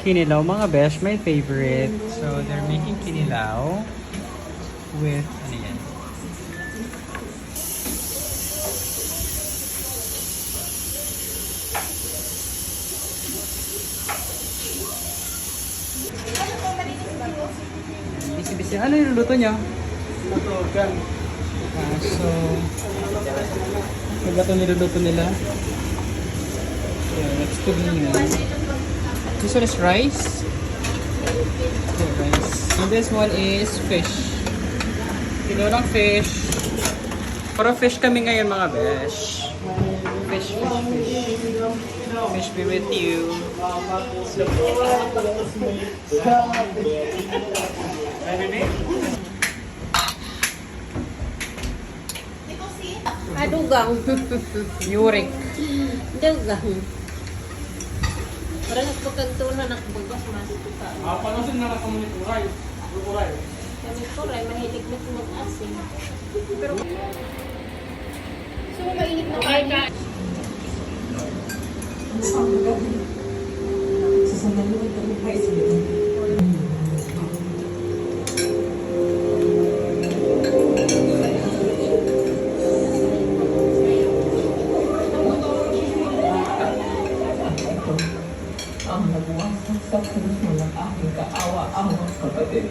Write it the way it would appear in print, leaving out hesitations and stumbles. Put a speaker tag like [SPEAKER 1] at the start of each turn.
[SPEAKER 1] kinilaw mga besh, my favorite. So they're making kinilaw with, ano yan? Bisi-bisi. Ano yung luto nyo? So, ito niluluto nila. Yeah, next to me. This one is rice. Okay, rice. And this one is fish. Kilo ng fish. Puro fish kami ngayon mga besh. Fish, fish, fish. Fish be with you. Hi, baby.
[SPEAKER 2] Adugang.
[SPEAKER 1] Yurik.
[SPEAKER 2] Dugang. Parang pagkantunan ng bugas mas.
[SPEAKER 1] Panasin na lang kami nito, Ray. Ray.
[SPEAKER 2] Kami ko rin, mahilig na mag-asin. Pero, so mainit na kain.
[SPEAKER 3] Ang nagwasang sa puso ng aking kaawa-awang kapatid.